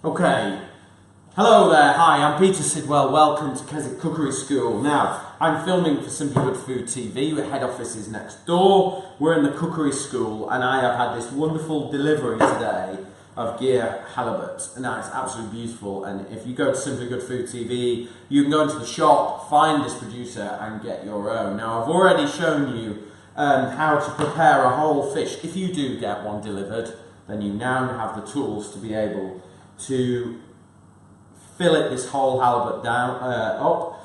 Okay, hello there, hi, I'm Peter Sidwell, welcome to Keswick Cookery School. Now, I'm filming for Simply Good Food TV, the head office is next door. We're in the cookery school and I have had this wonderful delivery today of gear halibut. Now, it's absolutely beautiful, and if you go to Simply Good Food TV, you can go into the shop, find this producer and get your own. Now, I've already shown you how to prepare a whole fish. If you do get one delivered, then you now have the tools to be able to fillet this whole halibut down up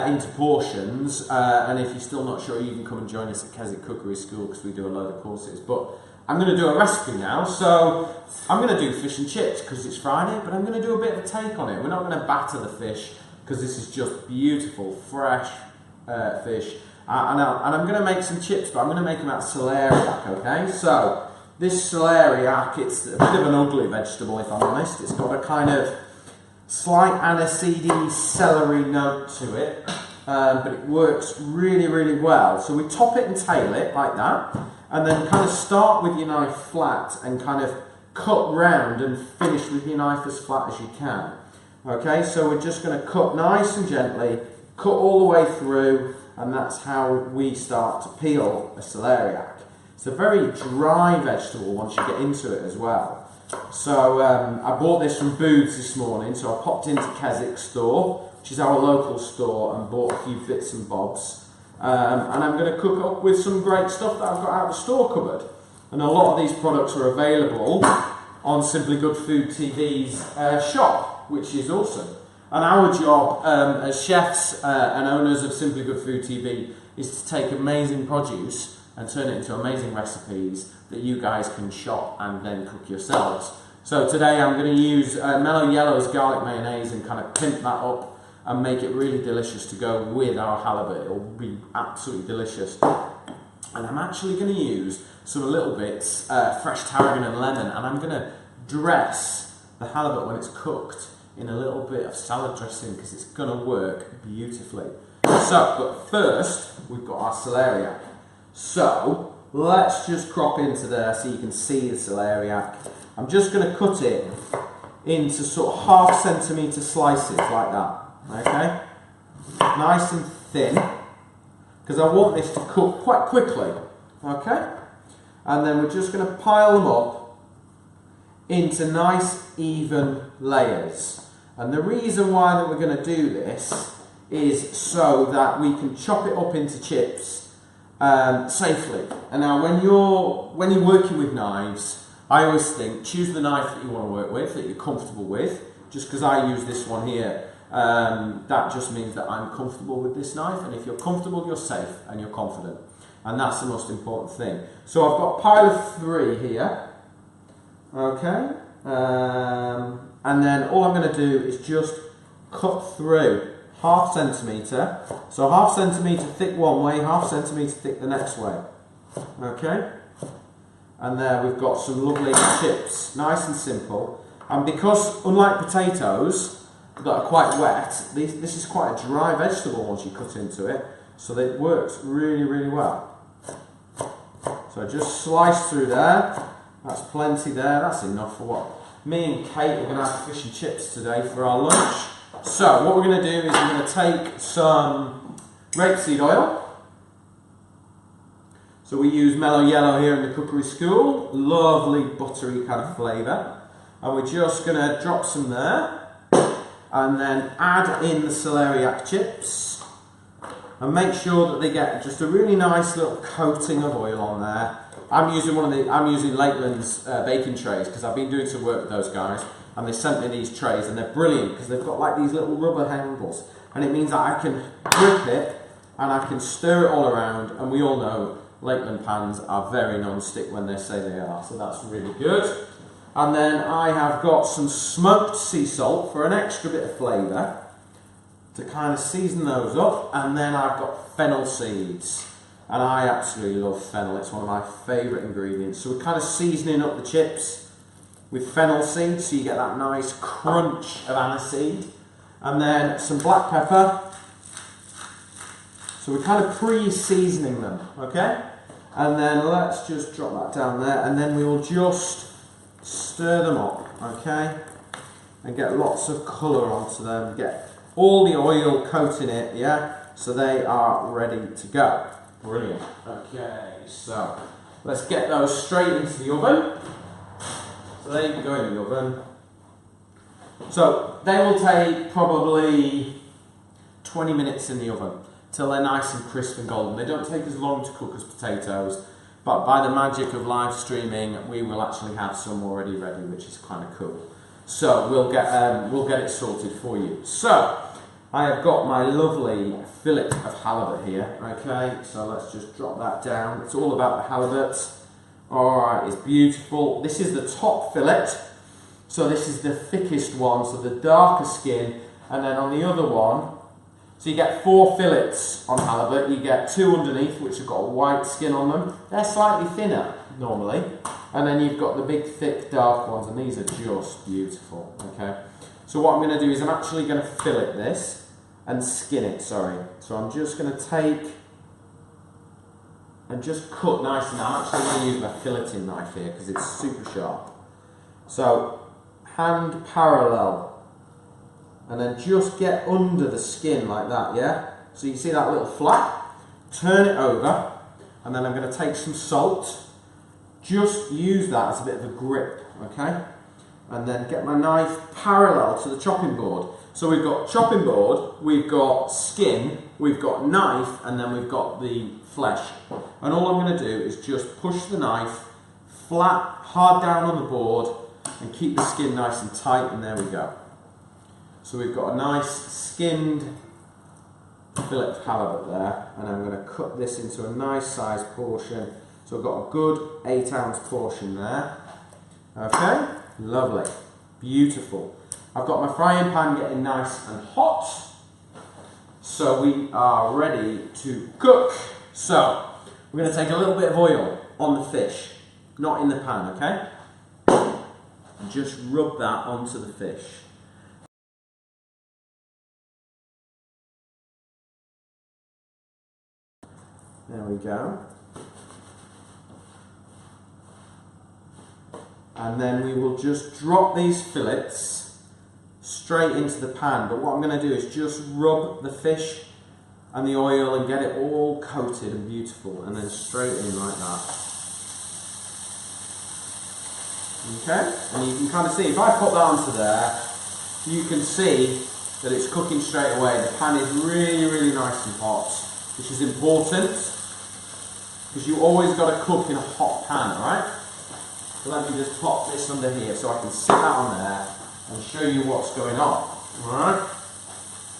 into portions, and if you're still not sure, you can come and join us at Keswick Cookery School because we do a load of courses. But I'm going to do a recipe now, so I'm going to do fish and chips because it's Friday, but I'm going to do a bit of a take on it. We're not going to batter the fish because this is just beautiful, fresh fish, and I'm going to make some chips, but I'm going to make them out of celeriac, okay? So this celeriac, it's a bit of an ugly vegetable if I'm honest. It's got a kind of slight aniseedy celery note to it, but it works really, really well. So we top it and tail it like that, and then kind of start with your knife flat and kind of cut round and finish with your knife as flat as you can. Okay, so we're just going to cut nice and gently, cut all the way through, and that's how we start to peel a celeriac. It's a very dry vegetable once you get into it as well. So I bought this from Booths this morning, so I popped into Keswick store, which is our local store, and bought a few bits and bobs. And I'm going to cook up with some great stuff that I've got out of the store cupboard. And a lot of these products are available on Simply Good Food TV's shop, which is awesome. And our job as chefs and owners of Simply Good Food TV is to take amazing produce and turn it into amazing recipes that you guys can shop and then cook yourselves. So today I'm going to use Mellow Yellow's garlic mayonnaise and kind of pimp that up and make it really delicious to go with our halibut. It'll be absolutely delicious. And I'm actually going to use some little bits fresh tarragon and lemon, and I'm going to dress the halibut when it's cooked in a little bit of salad dressing because it's going to work beautifully. So, but first we've got our celeriac. So, let's just crop into there so you can see the celeriac. I'm just going to cut it into sort of 1/2 centimetre slices like that, okay? Nice and thin, because I want this to cook quite quickly, okay? And then we're just going to pile them up into nice even layers. And the reason why that we're going to do this is so that we can chop it up into chips safely. And now when you're working with knives, I always think choose the knife that you want to work with, that you're comfortable with. Just because I use this one here, that just means that I'm comfortable with this knife, and if you're comfortable, you're safe and you're confident, and that's the most important thing. So I've got a pile of 3 here, okay, and then all I'm going to do is just cut through 1/2 centimetre, so 1/2 centimetre thick one way, 1/2 centimetre thick the next way, okay? And there we've got some lovely chips, nice and simple. And because, unlike potatoes that are quite wet, this is quite a dry vegetable once you cut into it, so it works really, really well. So just slice through there, that's plenty there, that's enough for what me and Kate are going to have fish and chips today for our lunch. So what we're going to do is we're going to take some rapeseed oil. So we use Mellow Yellow here in the cookery school, lovely buttery kind of flavour. And we're just going to drop some there and then add in the celeriac chips and make sure that they get just a really nice little coating of oil on there. I'm using Lakeland's baking trays because I've been doing some work with those guys, and they sent me these trays and they're brilliant because they've got like these little rubber handles, and it means that I can grip it and I can stir it all around, and we all know Lakeland pans are very non-stick when they say they are, so that's really good. And then I have got some smoked sea salt for an extra bit of flavour to kind of season those up, and then I've got fennel seeds, and I absolutely love fennel, it's one of my favourite ingredients. So we're kind of seasoning up the chips with fennel seeds so you get that nice crunch of aniseed, and then some black pepper. So we're kind of pre-seasoning them, okay? And then let's just drop that down there, and then we will just stir them up, okay? and get lots of colour onto them, get all the oil coating it, yeah, so they are ready to go. Brilliant. Okay, so let's get those straight into the oven. So they can go in the oven. So they will take probably 20 minutes in the oven till they're nice and crisp and golden. They don't take as long to cook as potatoes, but by the magic of live streaming, we will actually have some already ready, which is kind of cool. So we'll get it sorted for you. So I have got my lovely fillet of halibut here. Okay, so let's just drop that down. It's all about the halibut. All right, it's beautiful. This is the top fillet. So this is the thickest one, so the darker skin, and then on the other one, so you get 4 fillets on halibut. You get 2 underneath, which have got white skin on them. They're slightly thinner normally, and then you've got the big, thick, dark ones, and these are just beautiful. Okay. So what I'm going to do is I'm actually going to fillet this and skin it. Sorry. So I'm just going to take and just cut nice and. I'm actually going to use my filleting knife here because it's super sharp. So hand parallel, and then just get under the skin like that, yeah? So you see that little flap? Turn it over, and then I'm going to take some salt, just use that as a bit of a grip, okay? And then get my knife parallel to the chopping board. So we've got chopping board, we've got skin, we've got knife, and then we've got the flesh. And all I'm going to do is just push the knife flat, hard down on the board, and keep the skin nice and tight, and there we go. So we've got a nice skinned fillet of halibut there, and I'm going to cut this into a nice sized portion. So I've got a good 8-ounce portion there. Okay, lovely, beautiful. I've got my frying pan getting nice and hot, so we are ready to cook. So we're going to take a little bit of oil on the fish, not in the pan, okay? And just rub that onto the fish. There we go. And then we will just drop these fillets straight into the pan. But what I'm going to do is just rub the fish and the oil and get it all coated and beautiful, and then straight in like that. Okay, and you can kind of see, if I put that onto there, you can see that it's cooking straight away. The pan is really, really nice and hot, which is important, because you always got to cook in a hot pan, alright? So let me just pop this under here so I can sit that on there and show you what's going on, alright?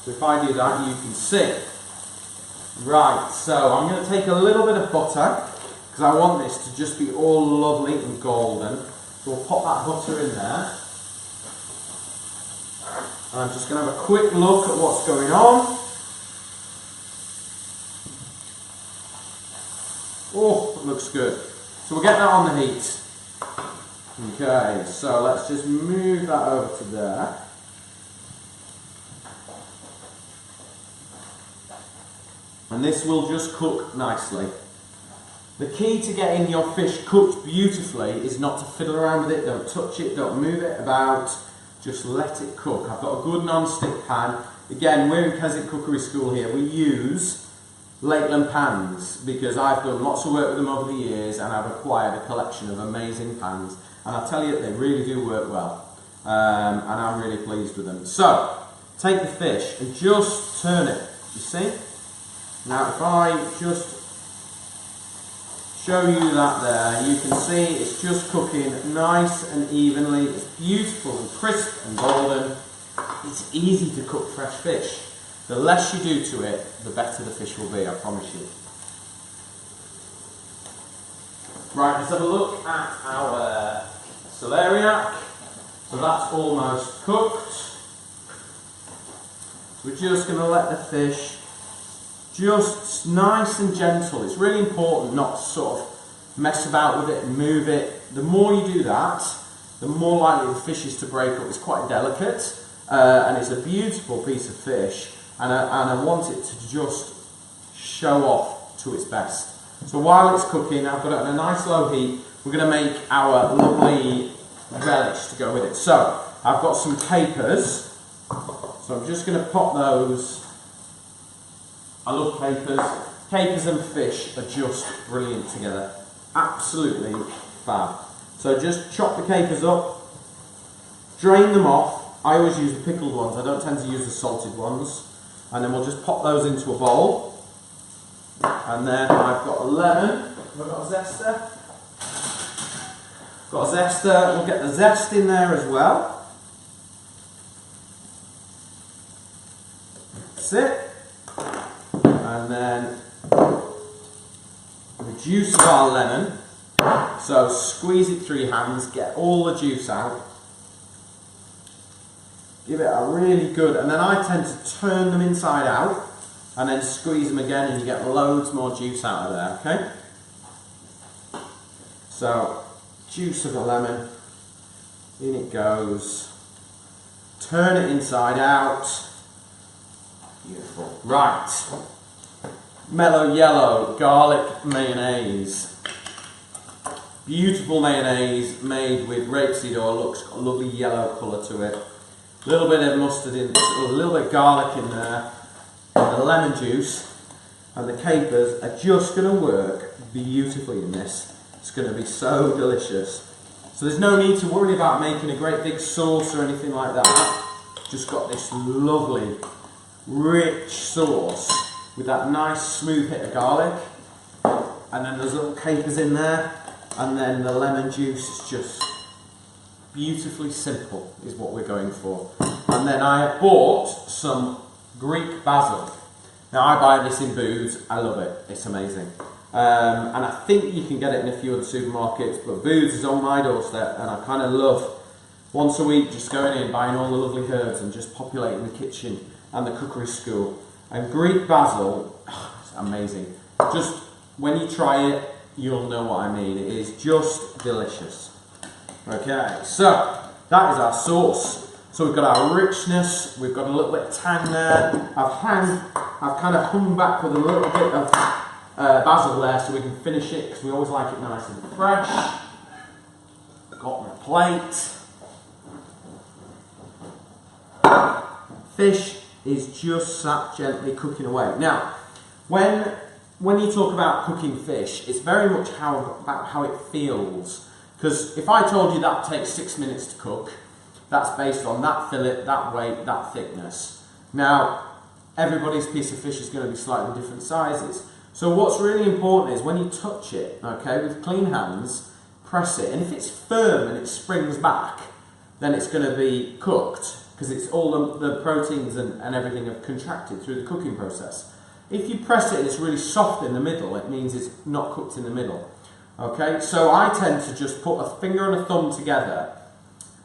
So if I do that, you can see. Right, so I'm going to take a little bit of butter, because I want this to just be all lovely and golden. So we'll pop that butter in there. And I'm just going to have a quick look at what's going on. Oh, it looks good. So we'll get that on the heat. Okay, so let's just move that over to there. And this will just cook nicely. The key to getting your fish cooked beautifully is not to fiddle around with it, don't touch it, don't move it about, just let it cook. I've got a good non-stick pan. Again, we're in Keswick Cookery School here. We use Lakeland pans because I've done lots of work with them over the years, and I've acquired a collection of amazing pans. And I tell you, they really do work well. And I'm really pleased with them. So, take the fish and just turn it, you see? Now if I just show you that there, you can see it's just cooking nice and evenly. It's beautiful and crisp and golden. It's easy to cook fresh fish. The less you do to it, the better the fish will be, I promise you. Right, let's have a look at our celeriac. So that's almost cooked. So we're just going to let the fish just nice and gentle. It's really important not to sort of mess about with it and move it. The more you do that, the more likely the fish is to break up. It's quite delicate, and it's a beautiful piece of fish, and I want it to just show off to its best. So while it's cooking, I've got it on a nice low heat. We're going to make our lovely relish to go with it. So I've got some capers, so I'm just going to pop those. I love capers. Capers and fish are just brilliant together. Absolutely fab. So just chop the capers up, drain them off. I always use the pickled ones, I don't tend to use the salted ones. And then we'll just pop those into a bowl. And then I've got a lemon. Have I got a zester? Got a zester, we'll get the zest in there as well. That's it. And then the juice of our lemon. So squeeze it through your hands, get all the juice out. Give it a really good, and then I tend to turn them inside out and then squeeze them again, and you get loads more juice out of there, okay? So, juice of the lemon, in it goes. Turn it inside out. Beautiful. Right. Mellow yellow garlic mayonnaise. Beautiful mayonnaise made with rapeseed oil. Looks got a lovely yellow colour to it. A little bit of mustard in, a little bit of garlic in there, and the lemon juice and the capers are just going to work beautifully in this. It's going to be so delicious. So there's no need to worry about making a great big sauce or anything like that. Just got this lovely, rich sauce with that nice smooth hit of garlic, and then there's little capers in there, and then the lemon juice is just beautifully simple is what we're going for. And then I have bought some Greek basil. Now I buy this in Booths, I love it, it's amazing. And I think you can get it in a few other supermarkets, but Booths is on my doorstep, and I kind of love once a week just going in, buying all the lovely herbs and just populating the kitchen and the cookery school. And Greek basil, it's amazing. Just when you try it, you'll know what I mean. It is just delicious. Okay, so that is our sauce. So we've got our richness, we've got a little bit of tang there. I've kind of hung back with a little bit of basil there so we can finish it, because we always like it nice and fresh. Got my plate. Fish is just sat gently cooking away. Now, when you talk about cooking fish, it's very much about how it feels. Because if I told you that takes 6 minutes to cook, that's based on that fillet, that weight, that thickness. Now, everybody's piece of fish is going to be slightly different sizes. So what's really important is when you touch it, okay, with clean hands, press it, and if it's firm and it springs back, then it's going to be cooked, because it's all the proteins and everything have contracted through the cooking process. If you press it and it's really soft in the middle, it means it's not cooked in the middle. Okay, so I tend to just put a finger and a thumb together,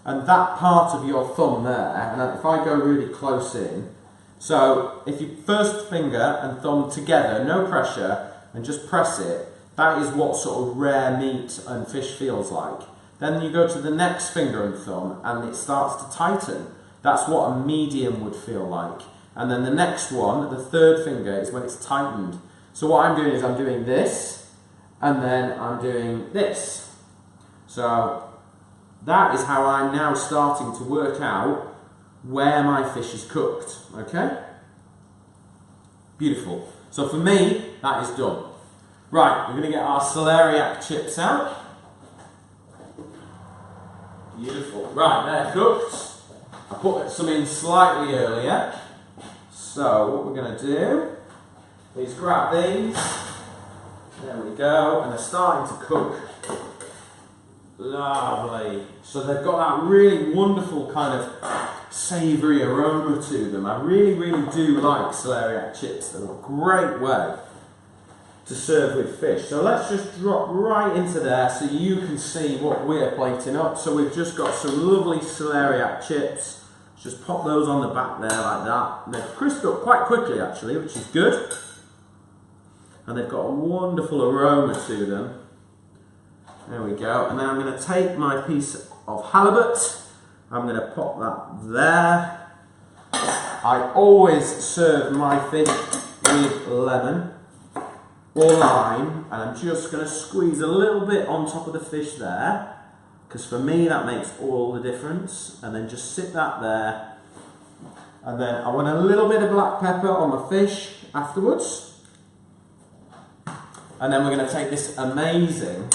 and that part of your thumb there, and if I go really close in, so if you first finger and thumb together, no pressure, and just press it, that is what sort of rare meat and fish feels like. Then you go to the next finger and thumb, and it starts to tighten. That's what a medium would feel like. And then the next one, the third finger, is when it's tightened. So what I'm doing is I'm doing this, and then I'm doing this. So that is how I'm now starting to work out where my fish is cooked, okay? Beautiful. So for me, that is done. Right, we're going to get our celeriac chips out. Beautiful. Right, they're cooked. I put some in slightly earlier. So what we're going to do is grab these. There we go, and they're starting to cook. Lovely. So they've got that really wonderful kind of savoury aroma to them. I really, really do like celeriac chips. They're a great way to serve with fish. So let's just drop right into there so you can see what we're plating up. So we've just got some lovely celeriac chips. Just pop those on the back there like that. And they've crisped up quite quickly actually, which is good. And they've got a wonderful aroma to them. There we go. And then I'm going to take my piece of halibut. I'm going to pop that there. I always serve my fish with lemon or lime. And I'm just going to squeeze a little bit on top of the fish there. because for me that makes all the difference. And then just sit that there. And then I want a little bit of black pepper on my fish afterwards. And then we're going to take this amazing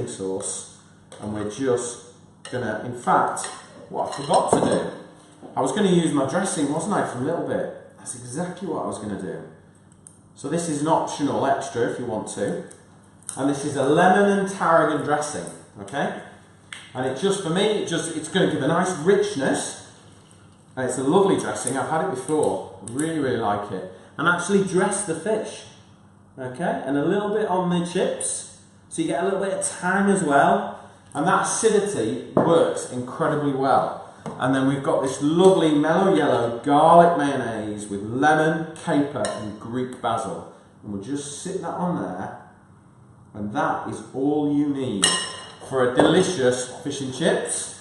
sauce, and we're just going to, in fact, what I forgot to do, I was going to use my dressing, wasn't I, for a little bit. That's exactly what I was going to do. So this is an optional extra if you want to. And this is a lemon and tarragon dressing, okay? And it just, for me, it's going to give a nice richness. And it's a lovely dressing. I've had it before. I really, really like it. And actually dress the fish, okay? And a little bit on the chips, so you get a little bit of tang as well. And that acidity works incredibly well. And then we've got this lovely mellow yellow garlic mayonnaise with lemon, caper and Greek basil. And we'll just sit that on there. And that is all you need for a delicious fish and chips.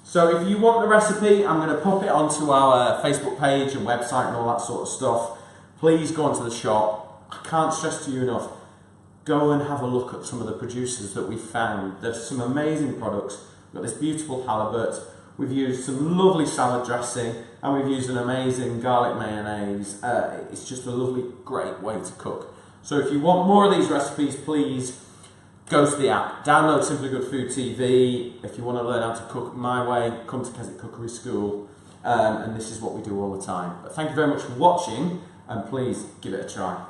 So if you want the recipe, I'm going to pop it onto our Facebook page and website and all that sort of stuff. Please go onto the shop. I can't stress to you enough, go and have a look at some of the producers that we've found. There's some amazing products. We've got this beautiful halibut. We've used some lovely salad dressing, and we've used an amazing garlic mayonnaise. It's just a lovely, great way to cook. So if you want more of these recipes, please go to the app. Download Simply Good Food TV. If you want to learn how to cook my way, come to Keswick Cookery School. And this is what we do all the time. But thank you very much for watching, and please give it a try.